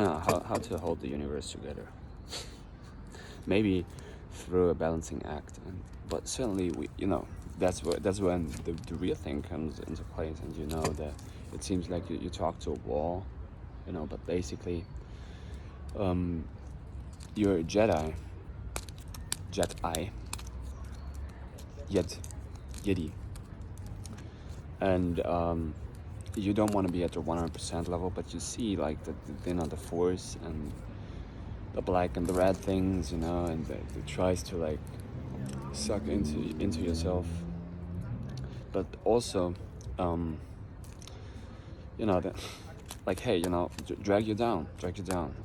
how to hold the universe together. Maybe through a balancing act, but certainly that's when the real thing comes into place, and that it seems like you talk to a wall, but basically you're a Jedi, Yeti, and you don't want to be at the 100% level, but you see like the force and the black and the red things, and it tries to like suck into yourself, but also that like, hey, drag you down,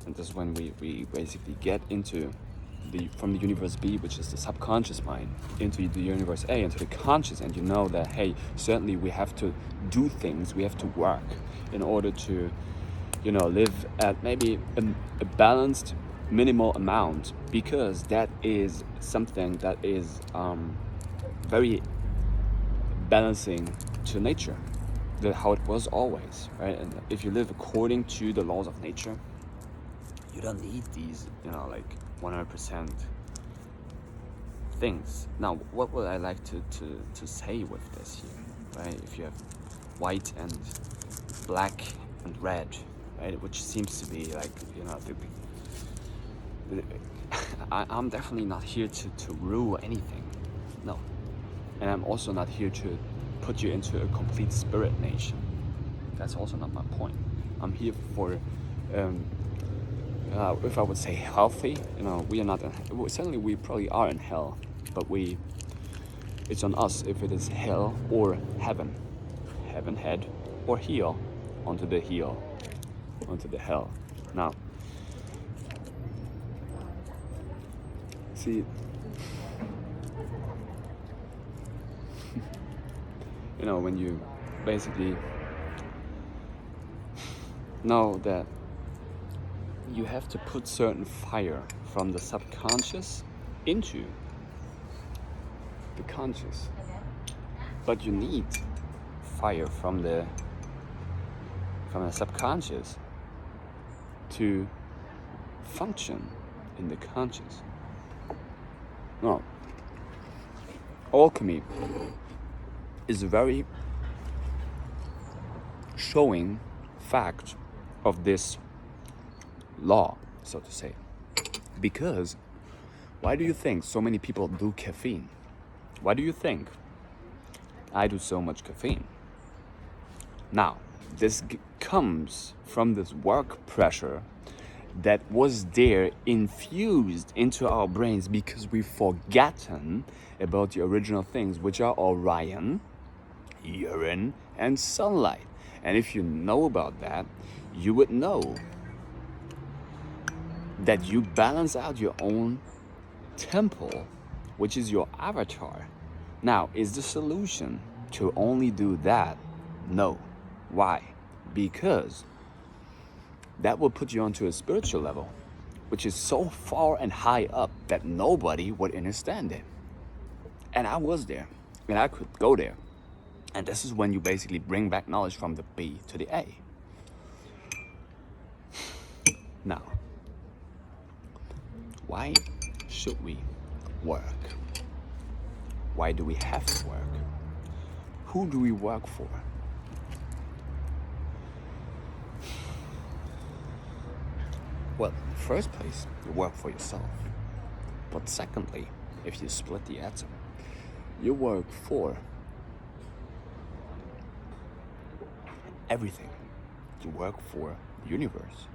and this is when we basically get into from the universe B, which is the subconscious mind, into the universe A, into the conscious, and that, hey, certainly we have to do things, we have to work in order to live at maybe a balanced minimal amount, because that is something that is very balancing to nature, how it was always, right? And if you live according to the laws of nature, you don't need these like 100% things. Now, what would I like to say with this here, right? If you have white and black and red, right, which seems to be like I'm definitely not here to rule anything, no, and I'm also not here to put you into a complete spirit nation. That's also not my point. I'm here for if I would say healthy, we are not certainly we probably are in hell, but it's on us if it is hell or heaven head or heel, onto the hell. Now, see, when you basically know that you have to put certain fire from the subconscious into the conscious, but you need fire from the subconscious to function in the conscious. No, alchemy is a very showing fact of this law, so to say. Because why do you think so many people do caffeine? Why do you think I do so much caffeine? Now, this comes from this work pressure that was there infused into our brains because we've forgotten about the original things, which are Orion, urine, and sunlight. And if you know about that, you would know that you balance out your own temple, which is your avatar. Now, is the solution to only do that? No. Why? Because that will put you onto a spiritual level, which is so far and high up that nobody would understand it. And I was there, and I could go there. And this is when you basically bring back knowledge from the B to the A. Now, why should we work? Why do we have to work? Who do we work for? Well, in the first place, you work for yourself. But secondly, if you split the atom, you work for everything. You work for the universe.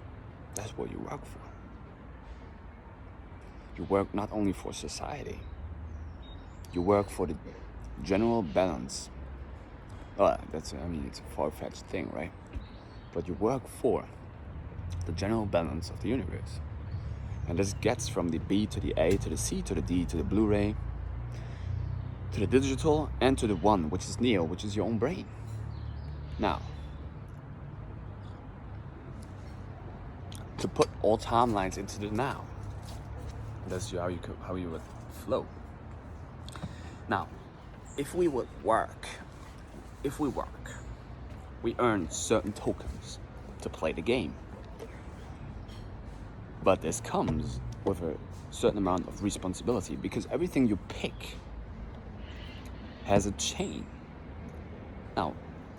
That's what you work for. You work not only for society, you work for the general balance. It's a far-fetched thing, right? But you work for the general balance of the universe. And this gets from the B to the A to the C to the D to the Blu-ray to the digital and to the one, which is Neo, which is your own brain. Now, to put all timelines into the now, that's how you would flow. Now, if we work, we earn certain tokens to play the game. But this comes with a certain amount of responsibility, because everything you pick has a chain. Now,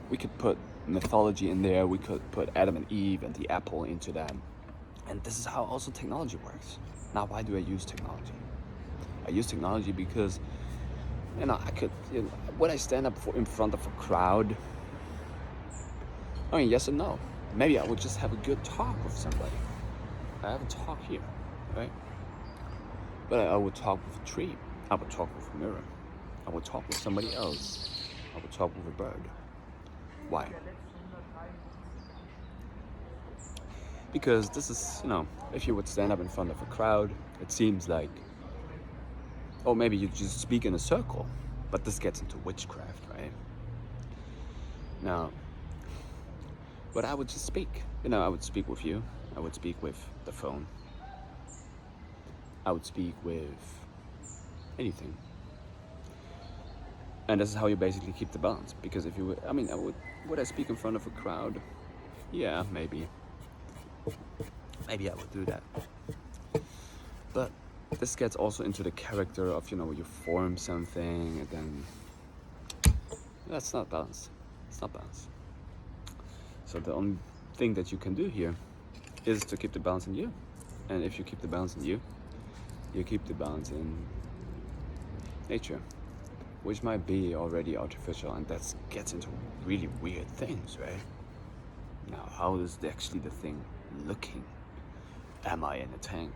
we could put mythology in there, we could put Adam and Eve and the apple into that. And this is how also technology works. Now, why do I use technology? I use technology because, I could, when I stand up in front of a crowd, I mean, yes and no. Maybe I would just have a good talk with somebody. I have a talk here, right? But I would talk with a tree. I would talk with a mirror. I would talk with somebody else. I would talk with a bird. Why? Because this is, if you would stand up in front of a crowd, it seems like, oh, maybe you just speak in a circle. But this gets into witchcraft, right? Now, but I would just speak. I would speak with you. I would speak with the phone. I would speak with anything. And this is how you basically keep the balance. Because if you would, would I speak in front of a crowd? Yeah, maybe. Maybe I would do that. But this gets also into the character of, you form something and then that's not balance. It's not balance. So the only thing that you can do here is to keep the balance in you. And if you keep the balance in you, you keep the balance in nature, which might be already artificial, and that gets into really weird things, right? Now, how is actually the thing looking? Am I in a tank?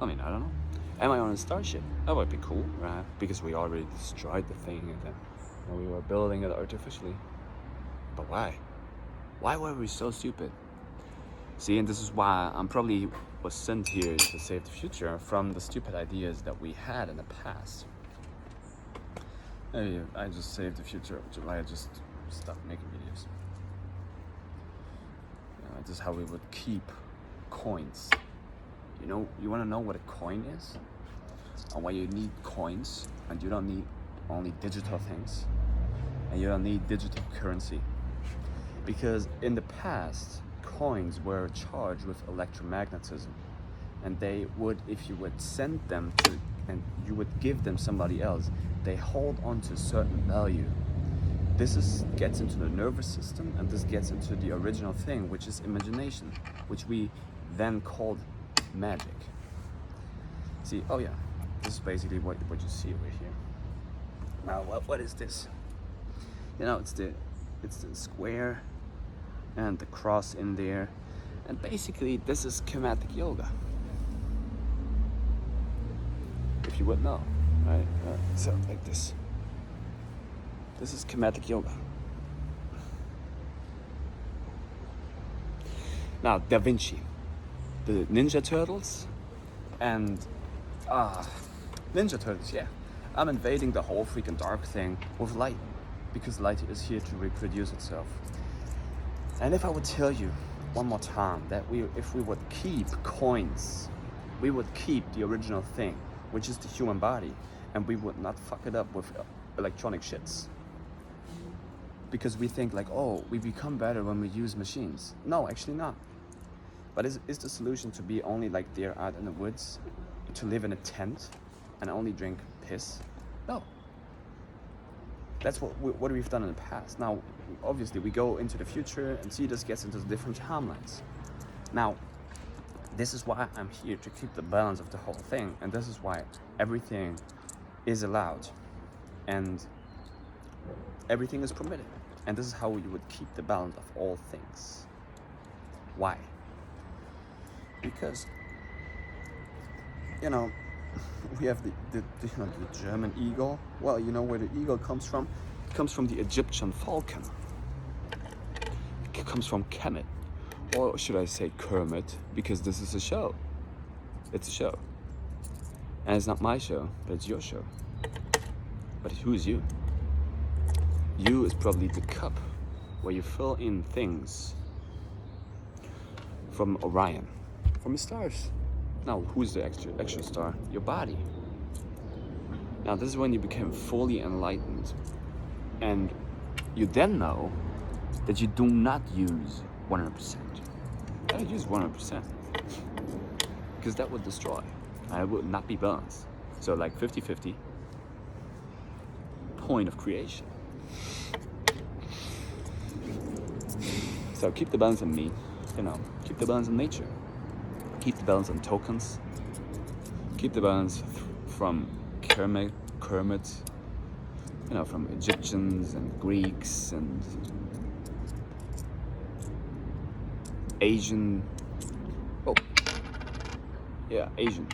I don't know. Am I on a starship? That would be cool, right? Because we already destroyed the thing and then we were building it artificially. But why? Why were we so stupid? See, and this is why I'm probably was sent here to save the future from the stupid ideas that we had in the past. Maybe I just saved the future, July I just stopped making videos. This is how we would keep coins. You want to know what a coin is? And why you need coins, and you don't need only digital things, and you don't need digital currency. Because in the past, coins were charged with electromagnetism, and they would, if you would send them to, and you would give them somebody else, they hold on to a certain value. This gets into the nervous system, and this gets into the original thing, which is imagination, which we then called magic. See, oh yeah, this is basically what you see over here. Now, what is this? It's the square and the cross in there, and basically this is Kemetic yoga, if you would know, right? So like this. This is Kemetic yoga. Now, Da Vinci, the Ninja Turtles, and Ninja Turtles, yeah. I'm invading the whole freaking dark thing with light, because light is here to reproduce itself. And if I would tell you one more time that if we would keep coins, we would keep the original thing, which is the human body, and we would not fuck it up with electronic shits. Because we think like, oh, we become better when we use machines. No, actually not. But is the solution to be only like there out in the woods, to live in a tent and only drink piss? No. That's what we've done in the past. Now, obviously, we go into the future and see this gets into different timelines. Now, this is why I'm here, to keep the balance of the whole thing, and this is why everything is allowed and everything is permitted. And this is how you would keep the balance of all things. Why? Because, we have the German eagle. Well, you know where the eagle comes from? It comes from the Egyptian falcon. It comes from Kemet. Or should I say Kermit? Because this is a show. It's a show. And it's not my show, but it's your show. But who's you? You is probably the cup where you fill in things from Orion, from the stars. Now, who's the extra star? Your body. Now, this is when you become fully enlightened, and you then know that you do not use 100%. I don't use 100%. because that would destroy, and it would not be balanced. So like 50-50 point of creation. So keep the balance in me, keep the balance in nature, keep the balance on tokens, keep the balance from Kermit, from Egyptians and Greeks and Asian, Asian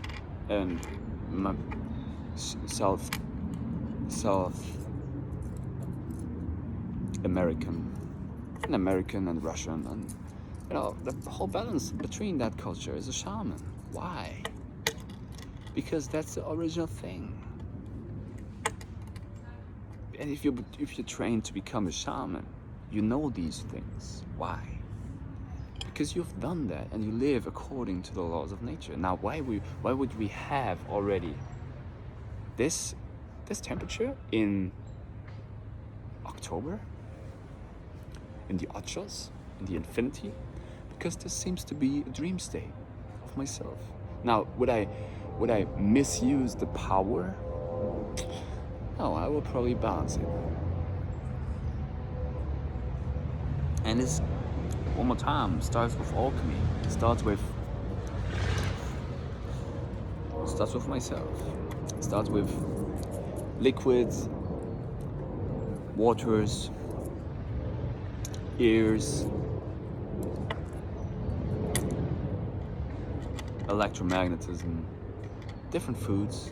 and South American and Russian, and the whole balance between that culture is a shaman. Why? Because that's the original thing. And if you're trained to become a shaman, you know these things. Why? Because you've done that and you live according to the laws of nature. Now, why would we have already this temperature in October, in the Achas, in the infinity? Because this seems to be a dream state of myself. Now, would I misuse the power? No, I will probably balance it. And this, one more time, starts with allKemeye. It starts with myself. It starts with liquids, waters, airs, electromagnetism, different foods,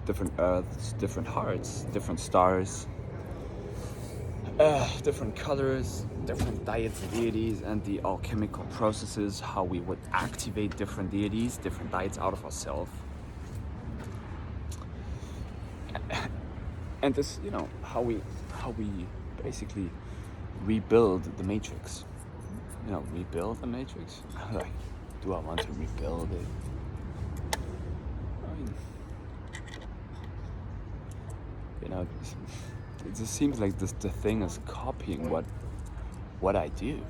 different earths, different hearts, different stars, different colors, different diets of deities, and the alchemical processes, how we would activate different deities, different diets out of ourselves. And this, how we basically rebuild the matrix. Rebuild the matrix? Like, do I want to rebuild it? It just seems like the thing is copying what I do.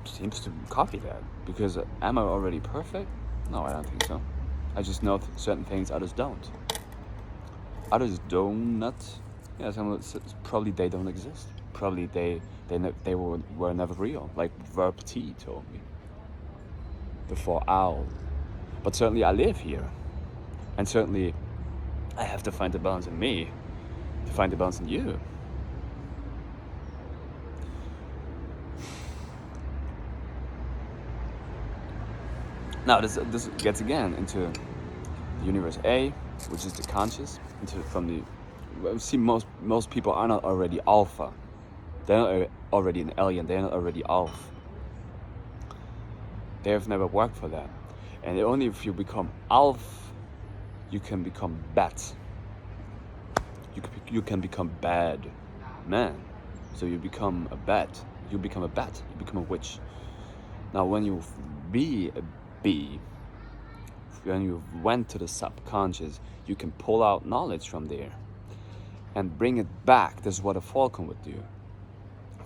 It seems to copy that, because am I already perfect? No, I don't think so. I just know certain things others don't. Others do not. Yeah, probably they don't exist. Probably they were never real. Like Verb T told me before Owl. But certainly I live here, and certainly I have to find the balance in me to find the balance in you. Now this gets again into the universe A, which is the conscious, see, most people are not already alpha. They're not already an alien. They're not already alpha. They have never worked for that. And only if you become alpha, you can become bat. You can become bad man. So you become a bat. You become a bat. You become a witch. Now, when you be a bee, when you went to the subconscious, you can pull out knowledge from there and bring it back. This is what a falcon would do,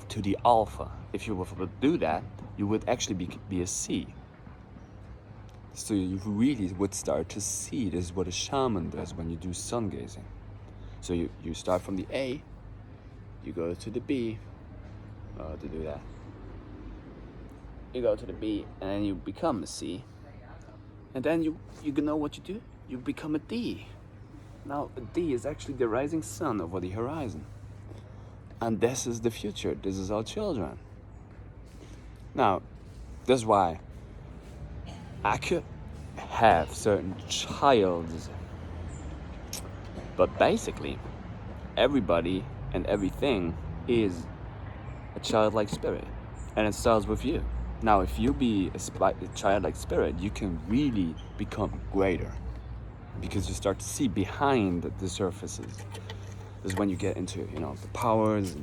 to the alpha. If you would do that, you would actually be a C. So you really would start to see. This is what a shaman does when you do sun gazing. So you start from the A, you go to the B, to do that. You go to the B, and then you become a C. And then you know what you do? You become a D. Now, a D is actually the rising sun over the horizon. And this is the future. This is our children. Now, this is why I could have certain childs. But basically, everybody and everything is a childlike spirit. And it starts with you. Now, if you be a childlike spirit, you can really become greater, because you start to see behind the surfaces. This is when you get into, the powers,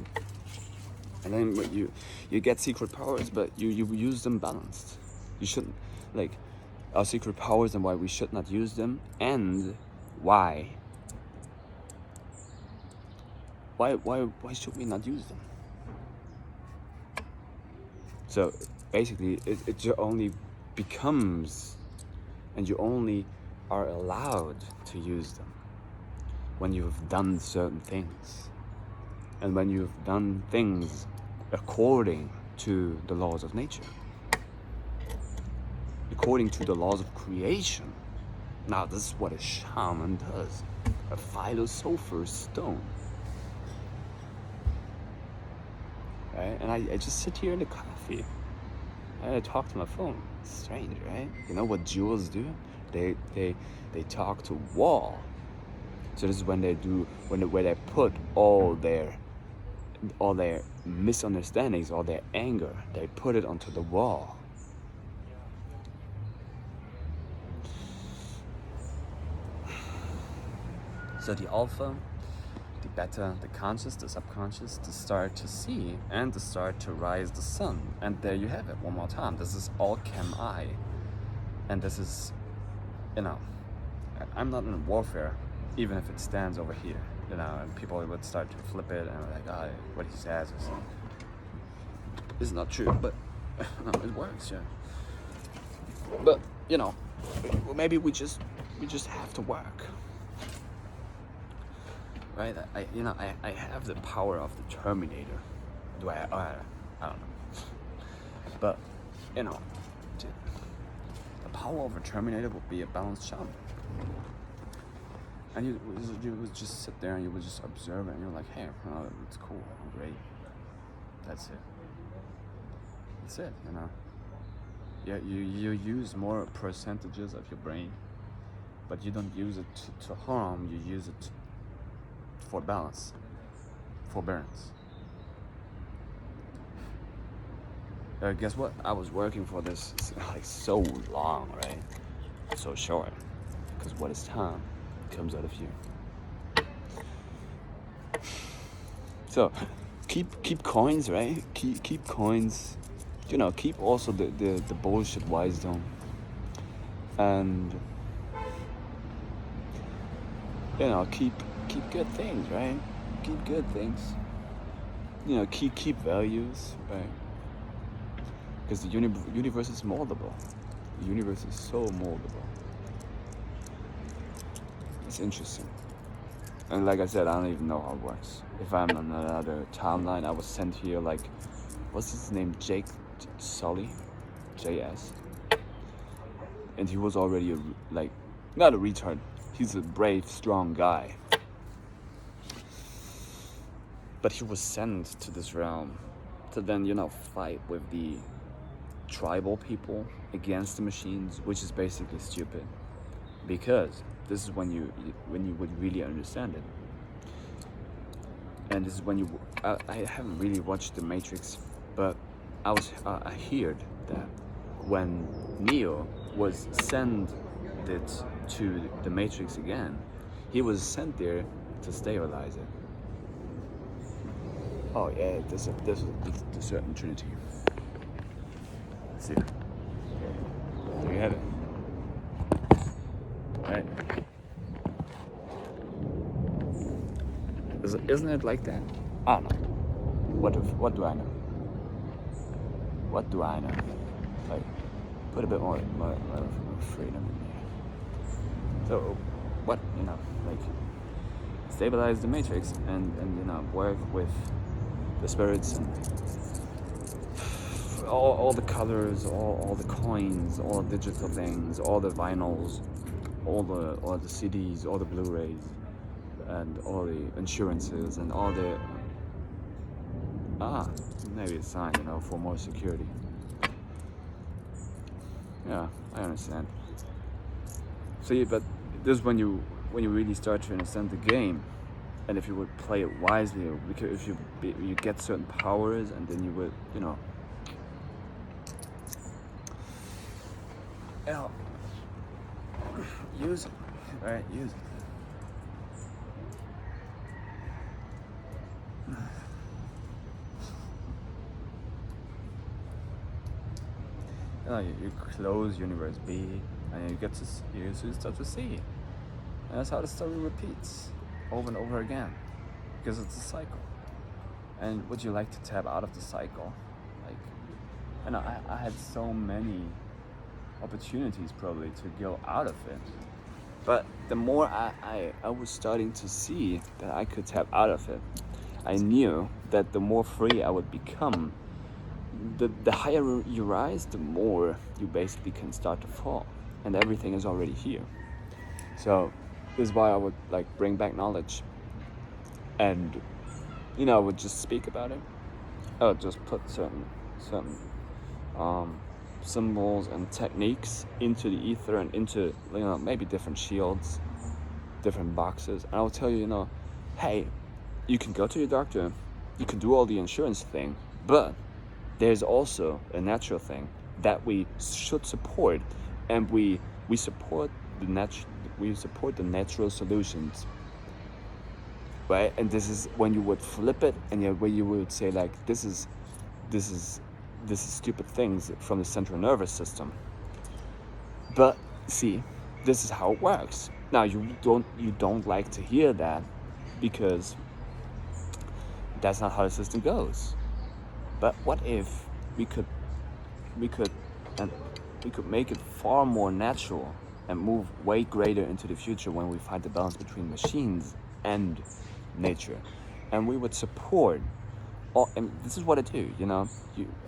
and then you get secret powers, but you use them balanced. You shouldn't, like, our secret powers and why we should not use them, and why should we not use them? So basically, it only becomes, and you only are allowed to use them when you've done certain things, and when you've done things according to the laws of nature, according to the laws of creation. Now, this is what a shaman does. A philosopher's stone. Right? And I just sit here in the coffee. And I talk to my phone. It's strange, right? You know what jewels do? They talk to wall. So this is when they do, where they put all their misunderstandings, all their anger, they put it onto the wall. So the alpha, the beta, the conscious, the subconscious, to start to see and to start to rise the sun. And there you have it, one more time. This is allKemeye. And this is, I'm not in warfare, even if it stands over here, and people would start to flip it and like, oh, what he says is not true, but it works, yeah. But, maybe we just have to work. Right? I have the power of the Terminator. Do I? I don't know. But, the power of a Terminator would be a balanced shaman. And you would just sit there and you would just observe it and you're like, hey, it's cool, great. That's it. That's it, Yeah, you use more percentages of your brain, but you don't use it to harm, you use it for balance, forbearance. Guess what? I was working for this like so long, right? So short. Because what is time? It comes out of you. So keep coins, right? Keep coins. Keep also the bullshit wisdom. And keep good things, right? Keep good things. Keep values, right? Because the universe is moldable. The universe is so moldable. It's interesting. And like I said, I don't even know how it works. If I'm on another timeline, I was sent here like, what's his name? Jake Sully? JS. And he was already not a retard. He's a brave, strong guy. But he was sent to this realm to then, fight with the tribal people against the machines, which is basically stupid. Because this is when you would really understand it. And this is when I haven't really watched The Matrix, but I heard that when Neo was sent to the Matrix again, he was sent there to stabilize it. Oh yeah, there's a certain Trinity. See, there you have it. Right? Isn't it like that? I don't know. What do I know? What do I know? Like, put a bit more freedom in there. So, what, stabilize the matrix and work with the spirits and all the colors, all the coins, all the digital things, all the vinyls, all the CDs, all the Blu-rays, and all the insurances and all the maybe a sign, for more security. Yeah, I understand. See, but this is when you really start to understand the game, and if you would play it wisely, because if you get certain powers, and then you would, use it, right? Use it. You close Universe B, and you start to see. And that's how the story repeats over and over again, because it's a cycle. And would you like to tap out of the cycle? and I had so many opportunities probably to go out of it. But the more I was starting to see that I could tap out of it, I knew that the more free I would become. The higher you rise, the more you basically can start to fall, and everything is already here. So this is why I would like bring back knowledge, and I would just speak about it. I would just put certain symbols and techniques into the ether and into maybe different shields, different boxes, and I will tell you, hey, you can go to your doctor, you can do all the insurance thing, but there's also a natural thing that we should support, and we support the natural solutions, right? And this is when you would flip it, and where you would say like, this is stupid things from the central nervous system. But see, this is how it works. Now you don't like to hear that, because that's not how the system goes. But what if we could make it far more natural and move way greater into the future, when we find the balance between machines and nature, and we would support all. And this is what I do.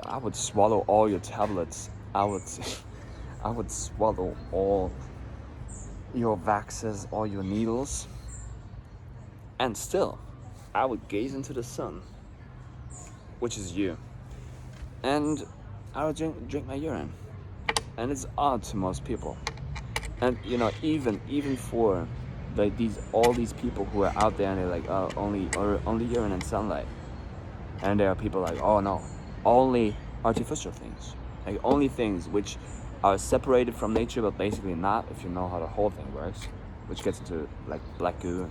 I would swallow all your tablets. I would swallow all your vaxes, all your needles, and still I would gaze into the sun, which is you, and I would drink my urine. And it's odd to most people, and even for like all these people who are out there, and they're like, oh, only urine and sunlight, and there are people like, oh no, only artificial things, like only things which are separated from nature, but basically not, if you know how the whole thing works, which gets into like black goo.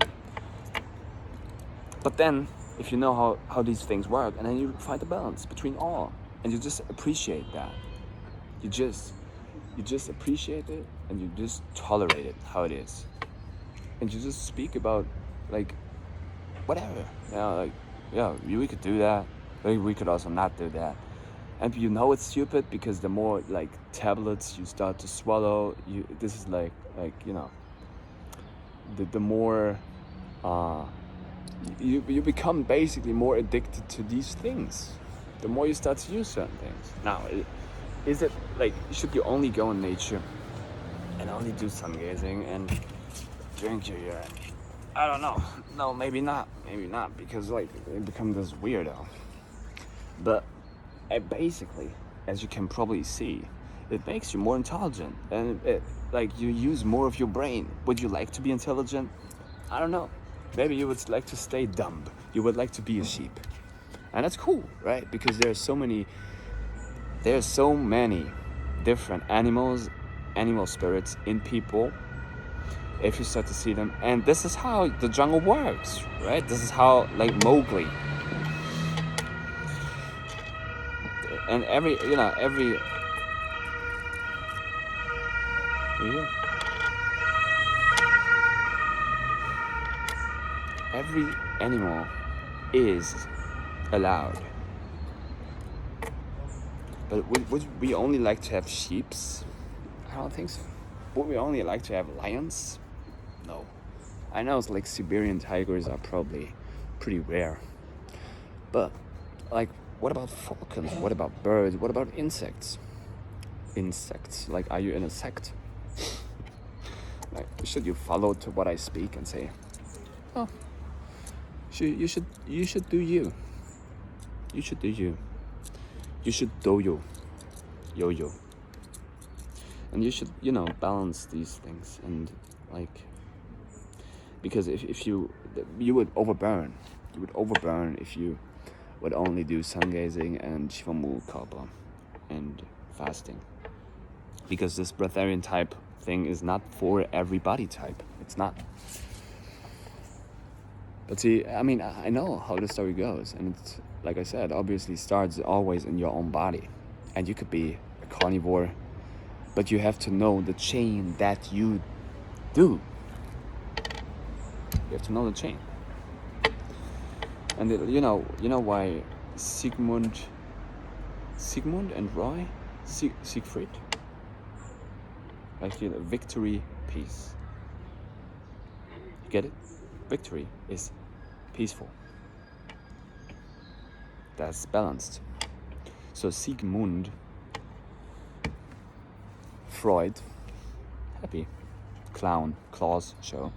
But then if you know how these things work, and then you find the balance between all, and you just appreciate that. You just appreciate it, and you just tolerate it how it is, and you just speak about like whatever. We could do that. We could also not do that. And it's stupid, because the more like tablets you start to swallow, this is like the more you become basically more addicted to these things. The more you start to use certain things. Now, is it like, should you only go in nature and only do sun gazing and drink your urine? I don't know. No, maybe not, because like it becomes this weirdo. But basically, as you can probably see, it makes you more intelligent, and like you use more of your brain. Would you like to be intelligent? I don't know. Maybe you would like to stay dumb. You would like to be a sheep, and that's cool, right? Because there's so many different animal spirits in people, if you start to see them. And this is how the jungle works, right? This is how, like Mowgli, and every animal is allowed. But would we only like to have sheeps? I don't think so. Would we only like to have lions? No. I know it's like Siberian tigers are probably pretty rare. But like, what about falcons? What about birds? What about insects? Like, are you in a sect? Like, should you follow to what I speak and say, oh, you should do you. You should do you. You should yo-yo. And you should, balance these things, and like, because if you would overburn. You would overburn if you would only do sun gazing and Shivamu Kalpa and fasting. Because this breatharian type thing is not for every body type. It's not. But see, I mean, I know how the story goes, and it's, like I said, obviously starts always in your own body. And you could be a carnivore, but you have to know the chain that you do. You have to know the chain. And you know why Sigmund Sigmund and Roy, Siegfried. I feel victory, peace. Get it? Victory is peaceful. That's balanced. So Sigmund Freud, happy clown, claws show,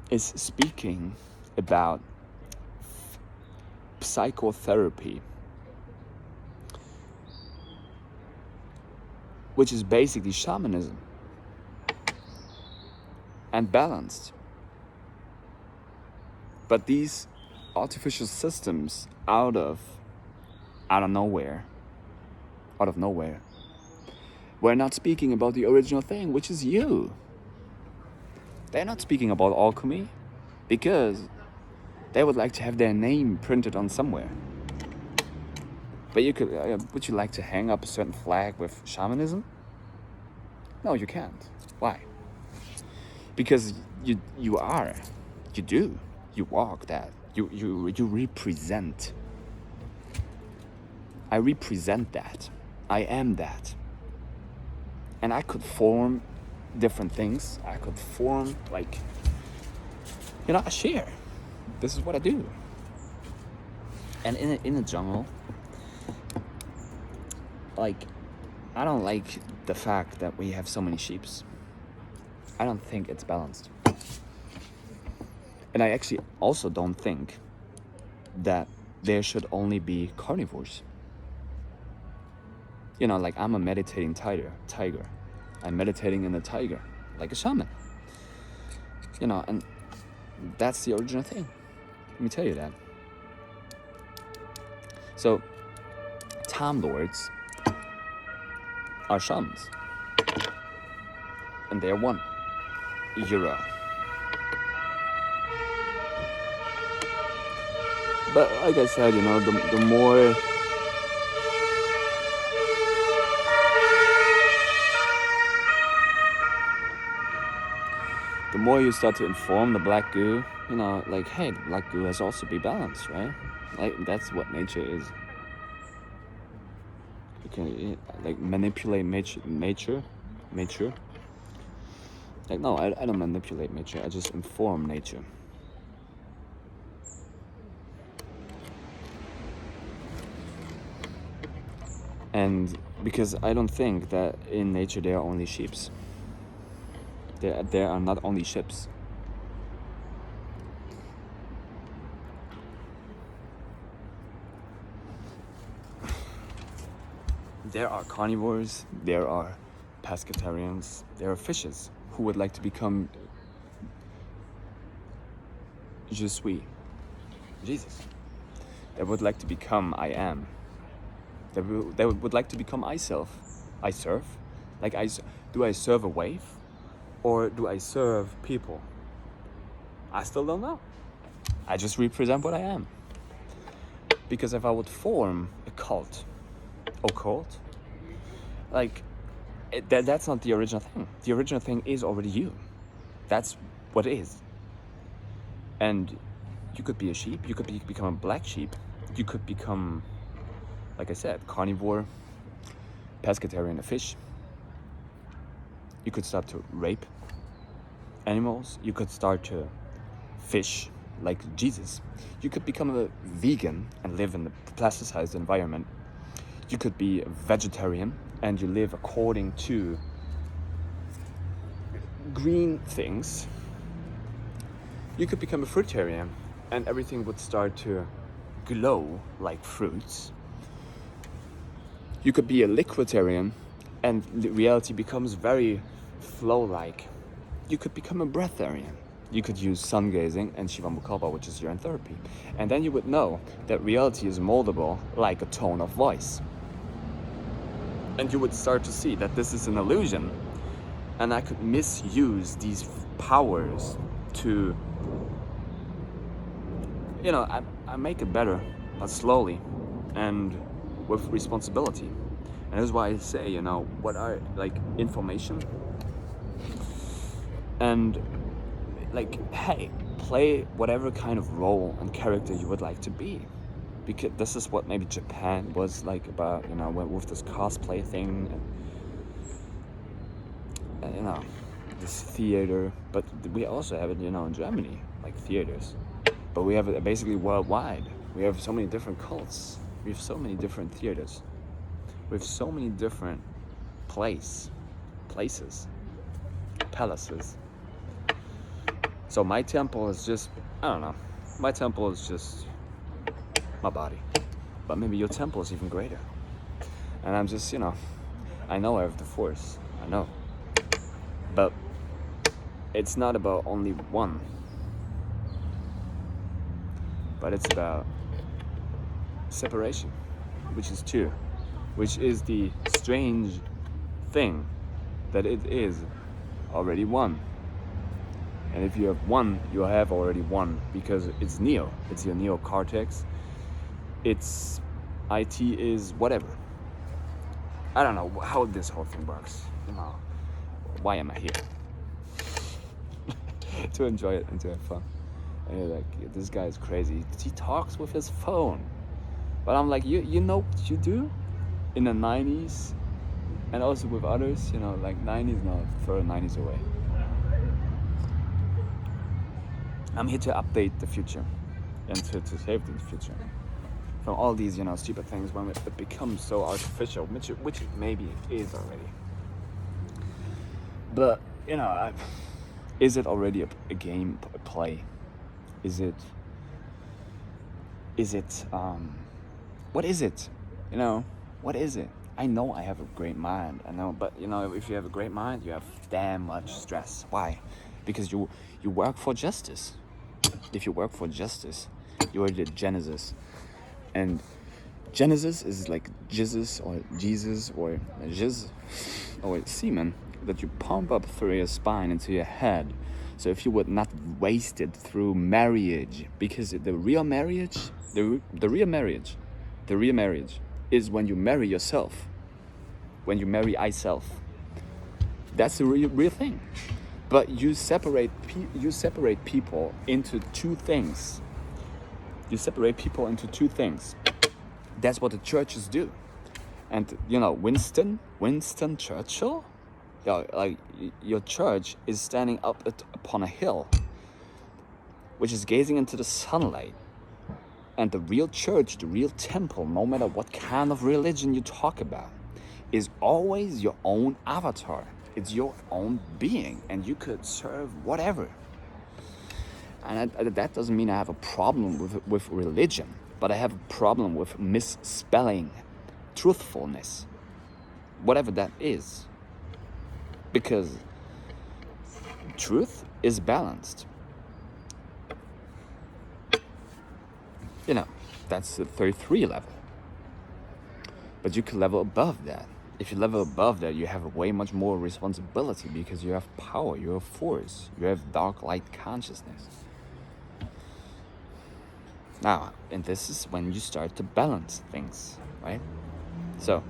is speaking about psychotherapy, which is basically shamanism and balanced. But these artificial systems out of nowhere, we're not speaking about the original thing, which is you. They're not speaking about alchemy because they would like to have their name printed on somewhere. But you could, would you like to hang up a certain flag with shamanism? No, you can't. Why? Because you walk that. You represent. I represent that. I am that. And I could form different things. I could form a share. This is what I do. And in a jungle, I don't like the fact that we have so many sheeps. I don't think it's balanced. And I actually also don't think that there should only be carnivores. I'm a meditating tiger. I'm meditating in a tiger, like a shaman. And that's the original thing. Let me tell you that. So, TimeLords are shamans. And they're €1. But like I said, the more you start to inform the black goo, hey, the black goo has also be balanced, right? That's what nature is. You can manipulate nature. No, I don't manipulate nature. I just inform nature. And because I don't think that in nature there are only sheeps. There are not only ships. There are carnivores, there are pescatarians, there are fishes who would like to become Je suis, Jesus. They would like to become I am. They would like to become Iself. I serve. Do I serve a wave? Or do I serve people? I still don't know. I just represent what I am. Because if I would form a cult, that's not the original thing. The original thing is already you. That's what it is. And you could be a sheep. You could become a black sheep. You could become, like I said, carnivore, pescatarian, a fish. You could start to rape animals. You could start to fish like Jesus. You could become a vegan and live in a plasticized environment. You could be a vegetarian and you live according to green things. You could become a fruitarian and everything would start to glow like fruits. You could be a liquidarian and the reality becomes very flow-like. You could become a breatharian. You could use sun gazing and Shiva Mukhalpa, which is urine therapy. And then you would know that reality is moldable like a tone of voice. And you would start to see that this is an illusion. And I could misuse these powers to, I make it better, but slowly and with responsibility. And that's why I say, what are information and hey, play whatever kind of role and character you would like to be. because this is what maybe Japan was like about, with this cosplay thing, and this theater. But we also have it, in Germany, like theaters. But we have it basically worldwide. We have so many different cults. We have so many different theaters. We have so many different places, palaces. So my temple is just, I don't know. My temple is just my body. But maybe your temple is even greater. And I'm just, I know I have the force. I know. But it's not about only one. But it's about separation, which is two. Which is the strange thing that it is already one. And if you have one, you have already one, because it's Neo. It's your neocortex. It's IT is whatever. I don't know how this whole thing works. Why am I here? To enjoy it and to have fun. And you're like, this guy is crazy. He talks with his phone. But I'm like, you know what you do in the 90s, and also with others, like 90s, no, throw the 90s away. I'm here to update the future and to save the future from all these, stupid things when it becomes so artificial, which it maybe is already. But, is it already a game, a play? Is it, what is it? What is it? I know I have a great mind, I know, but if you have a great mind, you have damn much stress. Why? Because you work for justice. If you work for justice, you are the Genesis. And Genesis is like Jesus or Jesus or jizz or semen that you pump up through your spine into your head. So if you would not waste it through marriage, because the real marriage is when you marry yourself, when you marry Iself. That's the real thing. But you separate people into two things. That's what the churches do. And Winston Churchill, like your church is standing up upon a hill, which is gazing into the sunlight. And the real church, the real temple, no matter what kind of religion you talk about, is always your own avatar. It's your own being, and you could serve whatever. And that doesn't mean I have a problem with religion, but I have a problem with misspelling truthfulness, whatever that is. Because truth is balanced. That's the 33 level. But you could level above that. If you level above that, you have way much more responsibility, because you have power, you have force, you have dark light consciousness. Now, and this is when you start to balance things, right? So,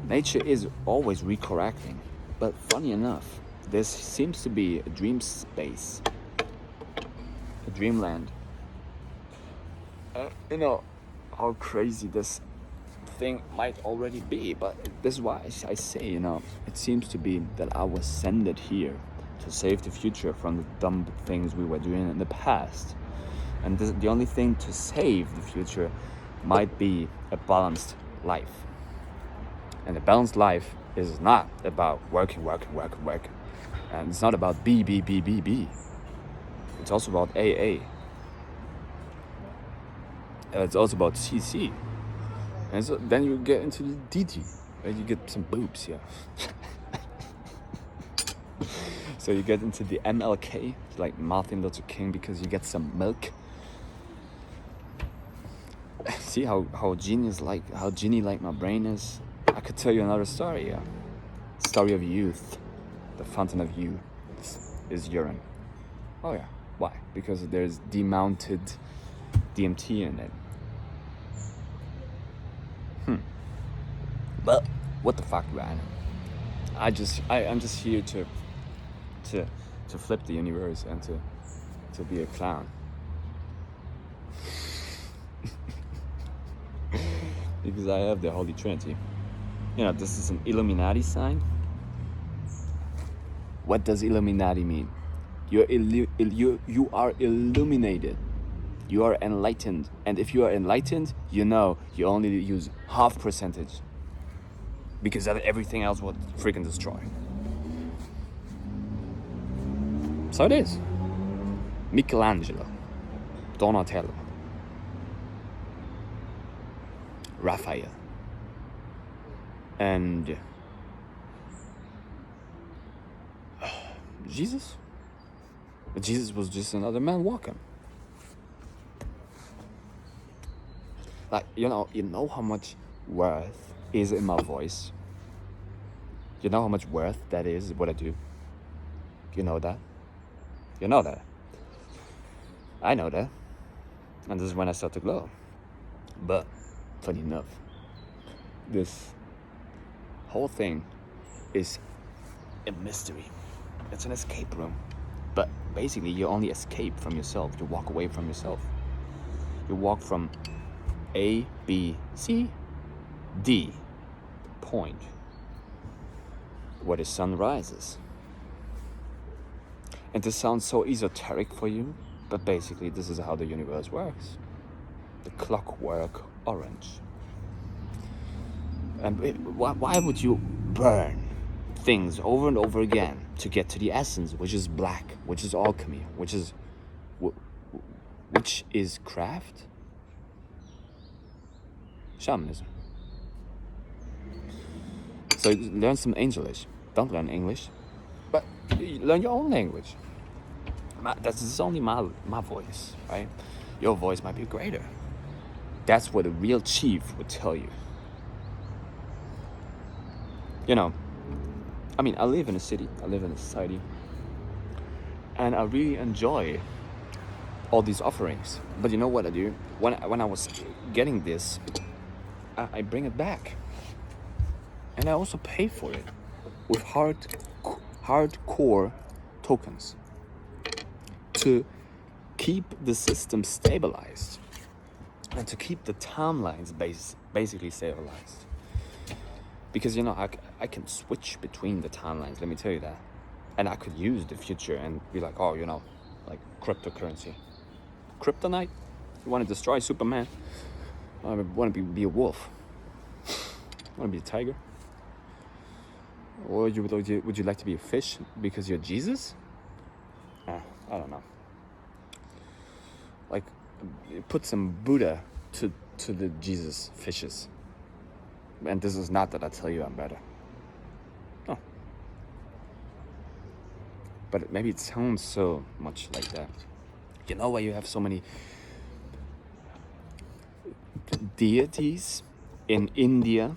nature is always recorrecting. But funny enough, this seems to be a dream space, a dreamland. How crazy this thing might already be, but this is why I say, it seems to be that I was sent here to save the future from the dumb things we were doing in the past. And the only thing to save the future might be a balanced life. And a balanced life is not about working. And it's not about B. It's also about AA. It's also about CC. And so then you get into the DT, right? You get some boobs, yeah. So you get into the MLK, like Martin Luther King, because you get some milk. See how genie like my brain is? I could tell you another story, yeah. Story of youth. The fountain of youth is urine. Oh yeah, why? Because there's demounted DMT in it. Well, what the fuck, man? I'm just here to flip the universe and to be a clown. because I have the Holy Trinity. This is an Illuminati sign. What does Illuminati mean? You are illuminated. You are enlightened. And if you are enlightened, you only use half percentage. Because everything else will freaking destroy. So it is. Michelangelo, Donatello, Raphael, and Jesus. Jesus was just another man walking. Like, you know how much worth is in my voice. You know how much worth that is, what I do. You know that. You know that. I know that. And this is when I start to glow. But, funny enough, this whole thing is a mystery. It's an escape room. But basically, you only escape from yourself. You walk away from yourself. You walk from A, B, C, D, point where the sun rises. And this sounds so esoteric for you, but basically this is how the universe works. The clockwork orange. And why would you burn things over and over again to get to the essence, which is black, which is alchemy, which is craft? Shamanism. So learn some Angelish. Don't learn English, but learn your own language. This is only my voice, right? Your voice might be greater. That's what a real chief would tell you. I live in a city. I live in a society. And I really enjoy all these offerings. But you know what I do? When I was getting this, I bring it back. And I also pay for it with hardcore tokens to keep the system stabilized and to keep the timelines basically stabilized. Because I can switch between the timelines, let me tell you that. And I could use the future and be like, like cryptocurrency. Kryptonite? You want to destroy Superman? I want to be a wolf. I want to be a tiger. Or would you like to be a fish because you're Jesus? I don't know. Like, put some Buddha to the Jesus fishes. And this is not that I tell you I'm better. No. But maybe it sounds so much like that. You know why you have so many deities in India?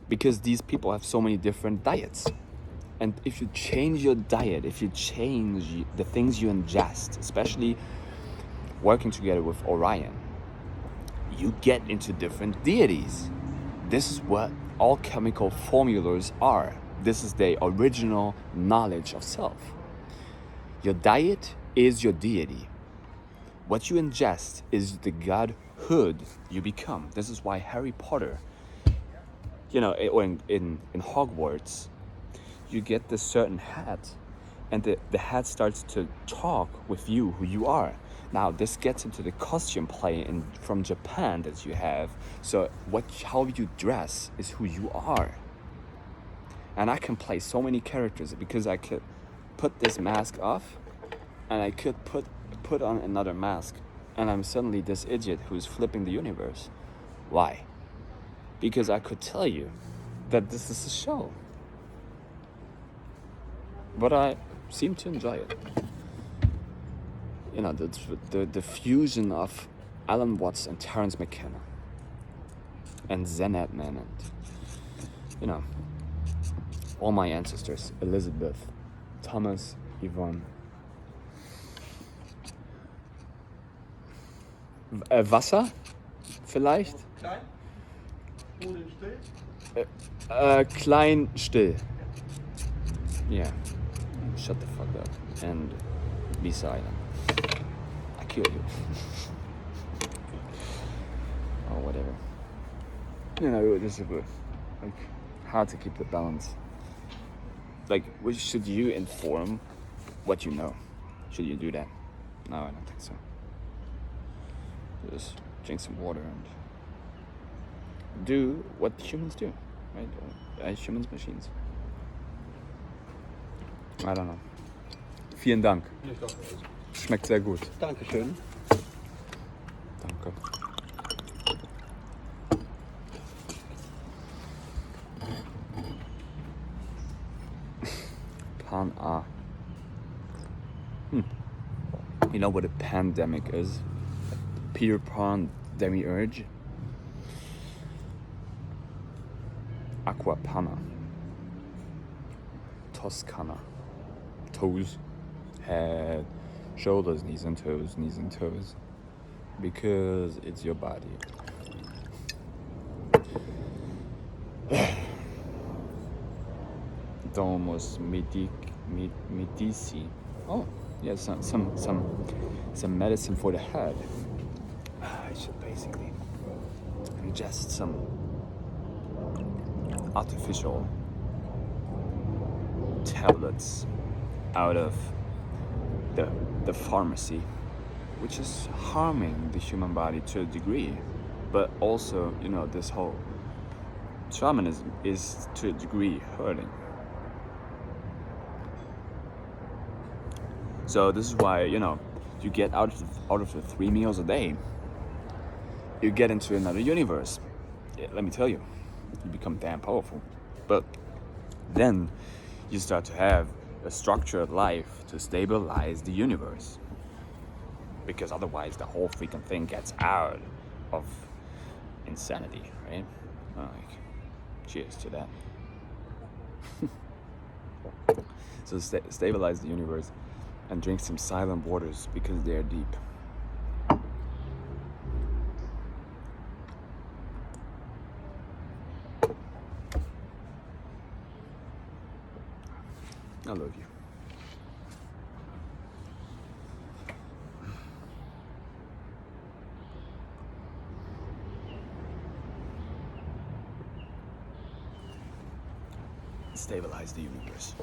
Because these people have so many different diets. And if you change your diet, if you change the things you ingest, especially working together with Orion, you get into different deities. This is what alchemical formulas are. This is the original knowledge of self. Your diet is your deity. What you ingest is the godhood you become. This is why Harry Potter, or in Hogwarts, you get this certain hat, and the hat starts to talk with you, who you are. Now, this gets into the costume play from Japan that you have. So how you dress is who you are. And I can play so many characters because I could put this mask off, and I could put on another mask, and I'm suddenly this idiot who's flipping the universe. Why? Because I could tell you that this is a show. But I seem to enjoy it. The fusion of Alan Watts and Terence McKenna and Zen Edman and, all my ancestors, Elizabeth, Thomas, Yvonne. Wasser? Vielleicht? Klein? Still? Klein, still. Yeah. Shut the fuck up and be silent. I kill you. Or whatever. You know, this is like how to keep the balance. Like, should you inform what you know? Should you do that? No, I don't think so. Just drink some water and do what humans do, right? As humans, machines. I don't know. Vielen Dank. Schmeckt sehr gut. Dankeschön. Danke. Pan A. You know what a pandemic is? Peter Pan demiurge. Aquapana. Toscana. Toes. Head. Shoulders, knees and toes, knees and toes. Because it's your body. Domus medici. Oh, yeah, some medicine for the head. I should basically ingest some artificial tablets out of the pharmacy, which is harming the human body to a degree, but also, you know, this whole shamanism is to a degree hurting. So this is why, you know, you get out of the 3 meals a day, you get into another universe. Yeah, let me tell you, you become damn powerful. But then you start to have a structured life to stabilize the universe. Because otherwise the whole freaking thing gets out of insanity, right? Like, cheers to that. So stabilize the universe and drink some silent waters because they're deep. I love you. Stabilize the universe.